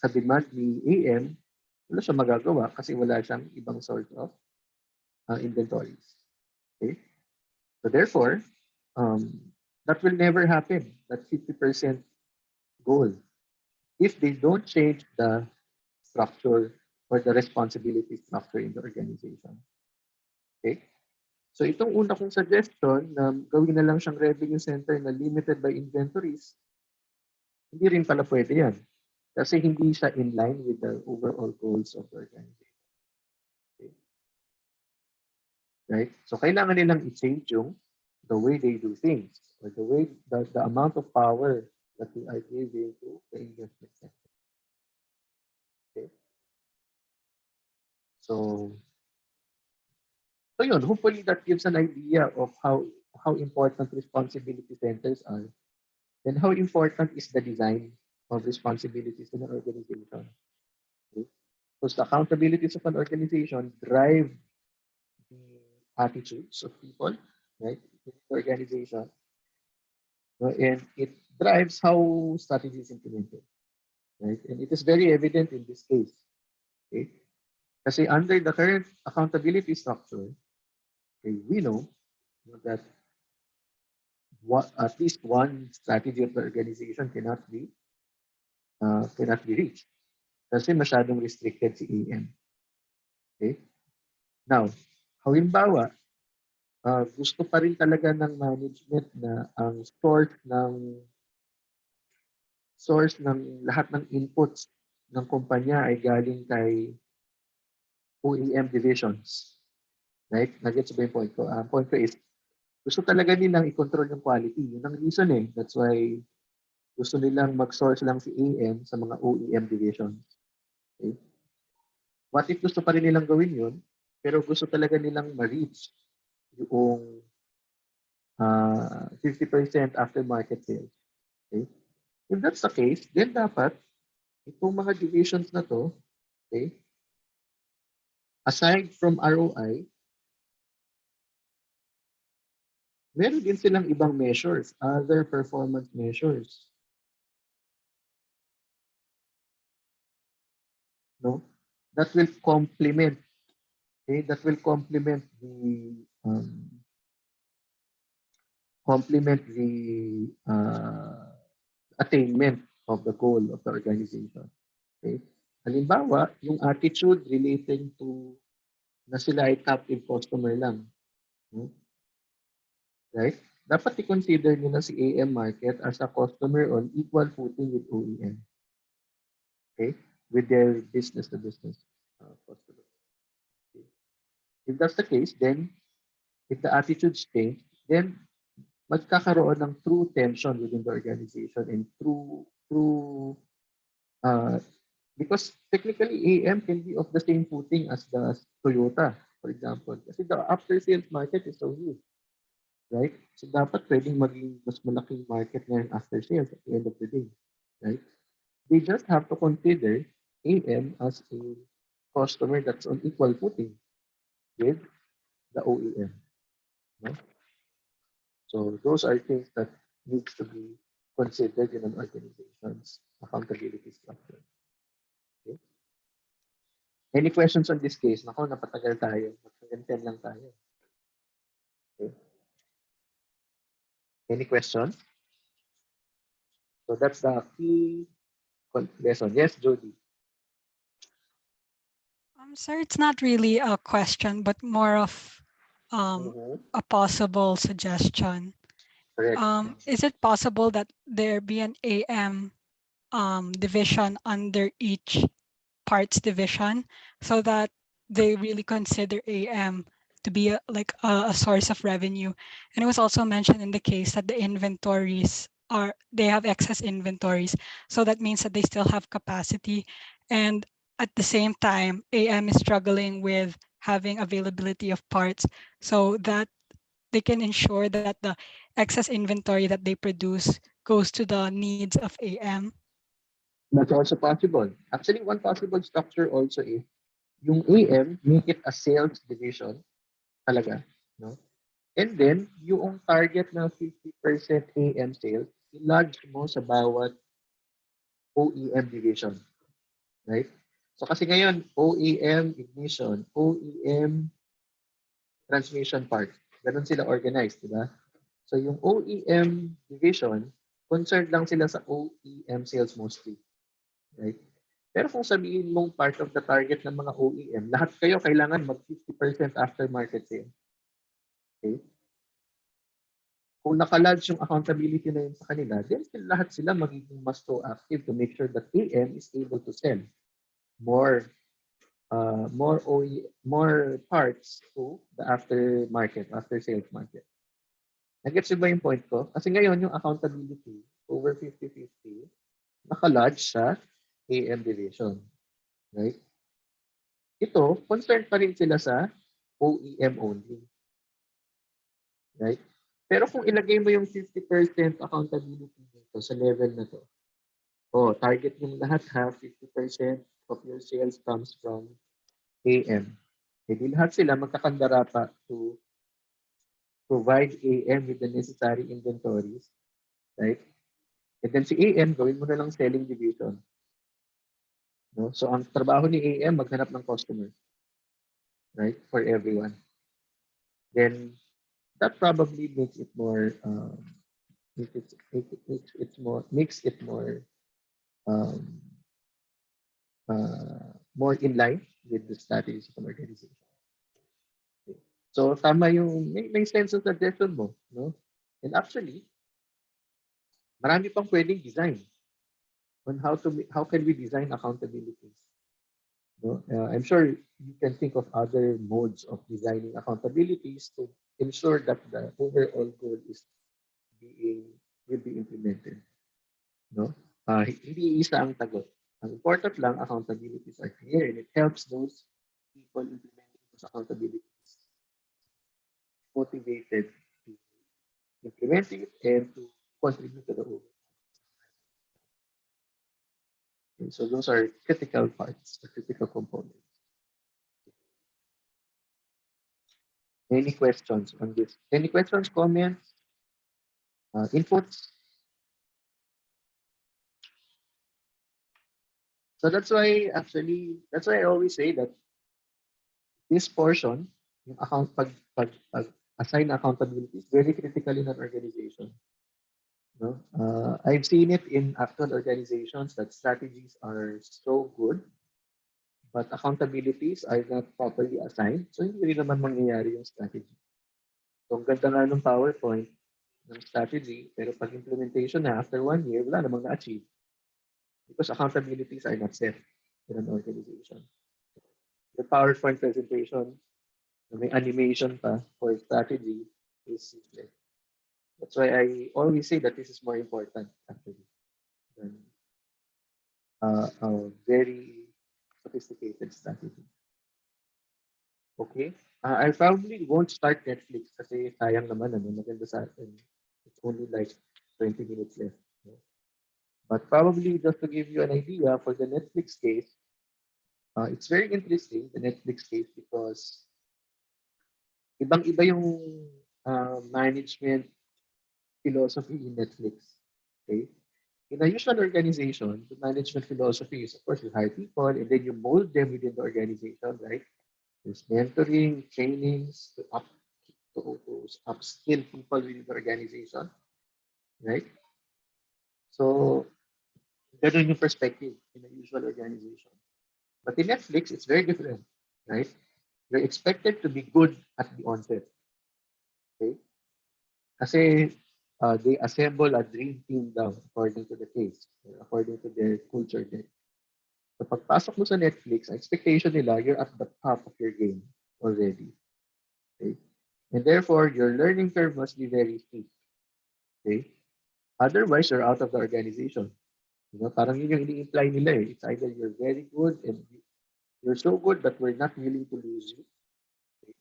sa demand ni AM, wala siya magagawa kasi wala siyang ibang source of inventories. Okay? So therefore, that will never happen, that 50% goal, if they don't change the structure or the responsibility structure in the organization. Okay? So itong una kong suggestion na gawin na lang siyang revenue center na limited by inventories, hindi rin pala pwede yan. Kasi hindi siya in line with the overall goals of the organization. Okay? Right? So kailangan nilang i-change yung the way they do things or the way the amount of power that we are giving to the investment sector. Okay? So yun, hopefully that gives an idea of how important responsibility centers are and how important is the design of responsibilities in an organization. Okay? Because the accountabilities of an organization drive the attitudes of people, right, in the organization, and it drives how strategy is implemented, right? And it is very evident in this case. Okay? Kasi under the current accountability structure, okay, we know that at least one strategy of the organization cannot be reached. Kasi masyadong restricted si AM. Okay? Now, halimbawa, gusto pa rin talaga ng management na ang source ng lahat ng inputs ng kumpanya ay galing kay OEM divisions. Right? Nagets ba yung point ko? Point ko is, gusto talaga nilang i-control yung quality. Yun ang reason eh. That's why gusto nilang mag-source lang si AM sa mga OEM divisions. Okay? What if gusto pa rin nilang gawin yun, pero gusto talaga nilang ma-reach yung 50% aftermarket sales. Okay? If that's the case, then dapat itong mga divisions na to, okay, aside from ROI, meron din silang ibang measures, other performance measures. No? That will complement, okay, the attainment of the goal of the organization. Okay? Halimbawa, yung attitude relating to na sila ay captive customer lang. No? Right? Dapat i-consider nila si AM market as a customer on equal footing with OEM. Okay? With their business-to-business customers. Okay. If that's the case, then if the attitudes change, then magkakaroon ng true tension within the organization and because technically AM can be of the same footing as the Toyota, for example. Kasi the after-sales market is so huge. Right? So dapat pwedeng maging mas malaking market ngayon after sales at the end of the day. Right? They just have to consider AM as a customer that's on equal footing with the OEM. No? So those are things that needs to be considered in an organization's accountability structure. Okay? Any questions on this case? Nako, napatagal tayo. Hanggang 10 lang tayo. Okay. Any questions? So that's the key lesson. Yes, Jody. Sir, it's not really a question, but more of a possible suggestion. Correct. Is it possible that there be an AM division under each parts division so that they really consider AM to be a source of revenue? And it was also mentioned in the case that the inventories they have excess inventories. So that means that they still have capacity. And at the same time, AM is struggling with having availability of parts so that they can ensure that the excess inventory that they produce goes to the needs of AM. That's also possible. Actually, one possible structure also is yung AM, make it a sales division talaga. No? And then, yung target na 50% AM sales, ilodge mo sa bawat OEM division. Right? So kasi ngayon, OEM ignition, OEM transmission part. Ganun sila organized, di ba? So yung OEM division, concerned lang sila sa OEM sales mostly. Right? Pero kung sabihin mong part of the target ng mga OEM, lahat kayo kailangan mag 50% aftermarket sale. Okay? Kung nakalodge yung accountability na yun sa kanila, then lahat sila magiging mas proactive to make sure that AM is able to sell more more parts to the aftermarket, after sales market. Nag-gets ba yung point ko? Kasi ngayon yung accountability over 50-50 nakalodge sa AM division. Right? Ito, concerned pa rin sila sa OEM only. Right? Pero kung ilagay mo yung 50% accountability dito sa level na to, target yung lahat ha, 50% of your sales comes from AM. Hindi lahat sila magkakandara pa to provide AM with the necessary inventories. Right? And then si AM, gawin mo na lang selling division. No? So ang trabaho ni AM, maghanap ng customer. Right? For everyone. Then that probably makes it more more in line with the strategies of an organization. Okay. So tama yung may sense of suggestion mo, no? And actually, marami pang pwedeng design on how can we design accountabilities. No? I'm sure you can think of other modes of designing accountabilities to ensure that the overall goal will be implemented. No? Hindi isa ang tagot. Ang important lang, accountabilities are clear and it helps those people implementing those accountabilities motivated to implement it and to contribute to the whole. Okay, so those are critical parts, the critical components. Any questions on this? Any questions, comments, inputs? So that's why I always say that this portion, yung assign accountability is very critical in an organization. No? I've seen it in actual organizations that strategies are so good, but accountabilities are not properly assigned. So hindi rin naman mangyayari yung strategy. So ang ganda nga ng PowerPoint ng strategy, pero pag implementation na after 1 year, wala namang na-achieve. Because accountabilities are not set in an organization. The PowerPoint presentation, may animation pa for strategy is useless. That's why I always say that this is more important actually than a very sophisticated strategy. Okay? I probably won't start Netflix kasi sayang naman maganda sa atin. It's only like 20 minutes left. But probably just to give you an idea for the Netflix case, it's very interesting, the Netflix case, because ibang-iba yung management philosophy in Netflix. Okay? In a usual organization, the management philosophy is, of course, you hire people and then you mold them within the organization, right? There's mentoring, trainings to upskill people within the organization, right? So, ganun yung perspective in a usual organization. But in Netflix, it's very different, right? You're expected to be good at the onset. Okay? Kasi they assemble a dream team daw according to the case, or according to their culture there. So pagpasok mo sa Netflix, ang expectation nila, you're at the top of your game already. Okay? And therefore, your learning curve must be very steep. Okay? Otherwise, you're out of the organization. You know, parang yun yung ini-imply nila eh. It's either you're very good and you're so good that we're not willing to lose you. Okay?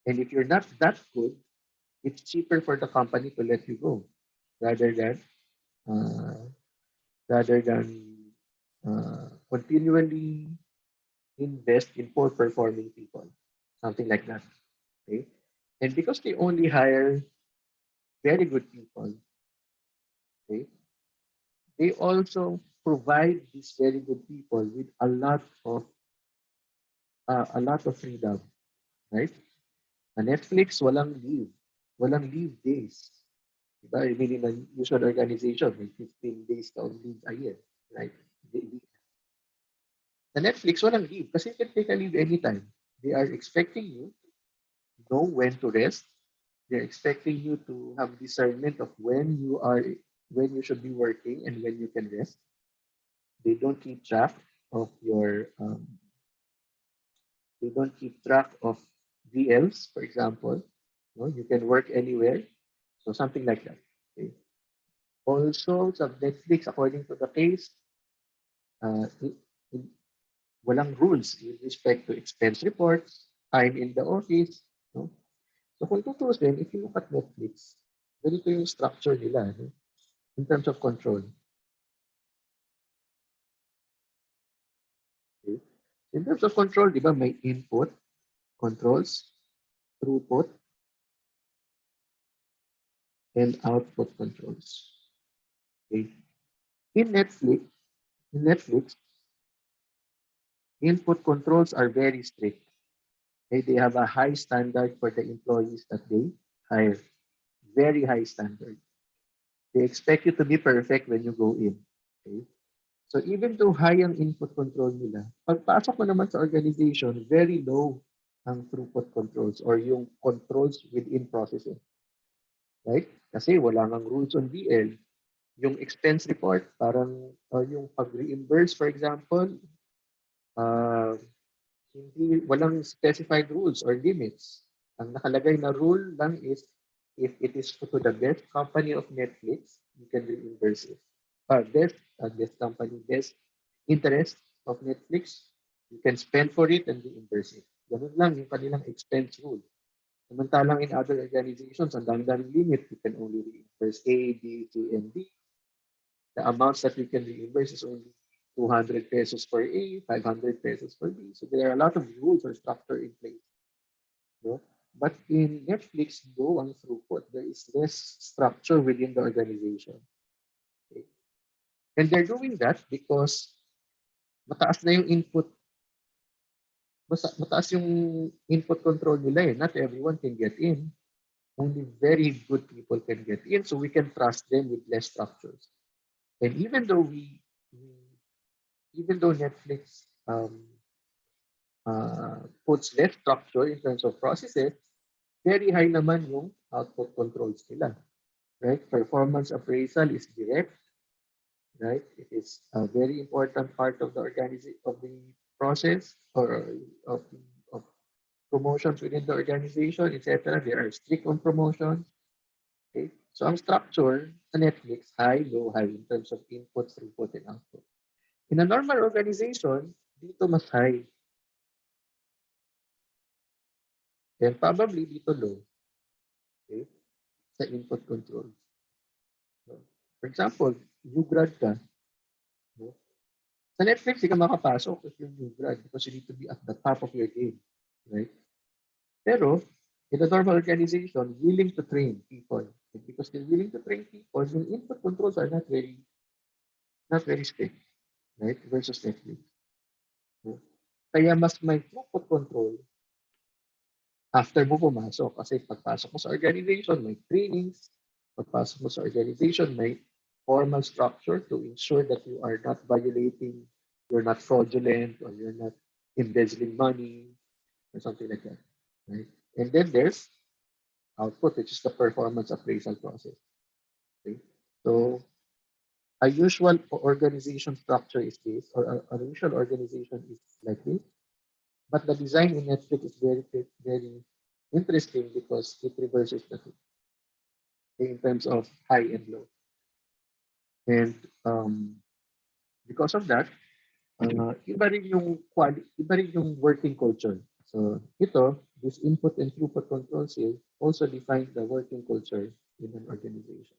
And if you're not that good, it's cheaper for the company to let you go rather than uh, rather than continually invest in poor performing people, something like that. Okay, and because they only hire very good people, okay, they also provide these very good people with a lot of freedom, right? A Netflix walang leave days. Diba? I mean, in a usual organization, may 15 days ka on leave a year, right? Sa Netflix, walang leave kasi you can take a leave anytime. They are expecting you to know when to rest. They're expecting you to have discernment of when you should be working and when you can rest. They don't keep track of your they don't keep track of VLs, for example. No, you can work anywhere. So something like that. Okay. Also, sa Netflix, according to the case, uh, i- i- walang rules with respect to expense reports, time in the office. No? So kung tutusin, if you look at Netflix, ganito yung structure nila no? In terms of control. Okay? In terms of control, di ba, may input, controls, throughput, and output controls. Okay? In Netflix, input controls are very strict. Okay? They have a high standard for the employees that they hire. Very high standard. They expect you to be perfect when you go in. Okay? So even though high ang input control nila, pagpasok mo naman sa organization, very low ang throughput controls or yung controls within processing. Right? Kasi wala nang rules on VL. Yung expense report, parang yung pag-reimburse, for example, uh, walang specified rules or limits. Ang nakalagay na rule lang is if it is to the best company of Netflix, you can reimburse it. Best company, best interest of Netflix, you can spend for it and reimburse it. Ganun lang yung kanilang expense rule. Samantalang in other organizations, ang dami-daming limit. You can only reimburse A, B, C, and D. The amounts that you can reimburse is only 200 pesos for A, 500 pesos for B. So there are a lot of rules or structure in place. No? But in Netflix, go ang throughput. There is less structure within the organization. Okay? And they're doing that because mataas na yung input. Mataas yung input control nila eh. Not everyone can get in. Only very good people can get in, so we can trust them with less structures. And even though Netflix puts less structure in terms of processes, very high naman yung output controls nila. Right? Performance appraisal is direct. Right? It is a very important part of the process or of promotions within the organization, etc. They are strict on promotions. Okay? So ang structure sa Netflix, high, low, high in terms of input, throughput, and output. In a normal organization, dito mas high. And probably dito low. Okay? Sa input control. So, for example, you grad ka. No? Sa Netflix, di ka makapasok if you're new grad because you need to be at the top of your game. Right? Pero, in a normal organization, willing to train people. Because they're willing to train people, yung input controls are not very strict. Right? Versus Netflix. No? Kaya mas may throughput control after mo pumasok. Kasi pagpasok mo sa organization, may trainings. Pagpasok mo sa organization, may formal structure to ensure that you are not violating, you're not fraudulent, or you're not embezzling money, or something like that. Right? And then there's output, which is the performance appraisal process. Okay? So a usual organization structure is this, or a usual organization is like this. But the design in Netflix is very interesting because it reverses the two in terms of high and low. And because of that, iba rin yung working culture. So ito, this input and throughput controls here also define the working culture in an organization.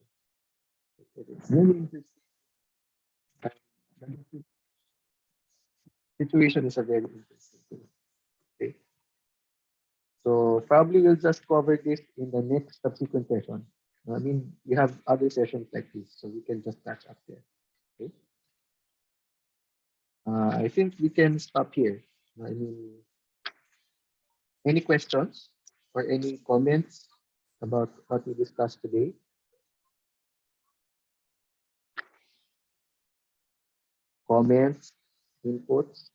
It's really interesting. The situation is a very interesting thing. Okay. So probably we'll just cover this in the next subsequent session. I mean, we have other sessions like this, so we can just catch up there. Okay. I think we can stop here. I mean, any questions or any comments about what we discussed today? Comments, inputs?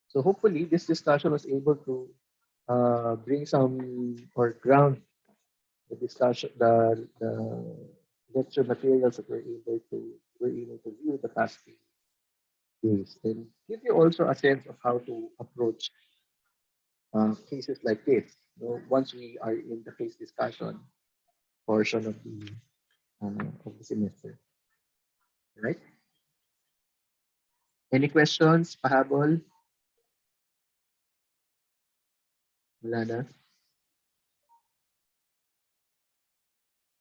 So hopefully this discussion was able to bring some or ground the discussion, the lecture materials that we're able to view the past few days, and give you also a sense of how to approach cases like this. Once we are in the case discussion portion of the semester, right? Any questions, pahabol? Wala na?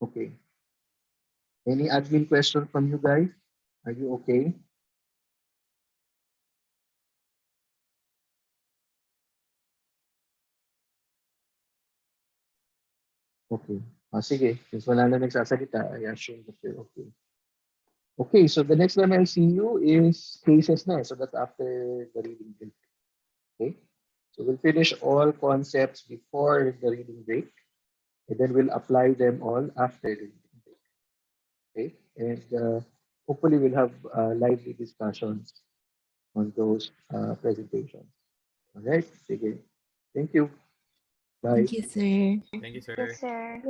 Okay. Any admin question from you guys? Are you okay? Okay. Sige. Since wala na nagsasalita, I assume that you're okay. Okay, so the next time I'll see you is cases na. So that's after the reading break. Okay. So we'll finish all concepts before the reading break, and then we'll apply them all after the reading break. Okay. And hopefully we'll have lively discussions on those presentations. All right. Sige. Thank you. Bye. Thank you, sir. Thank you, sir. Yes, sir.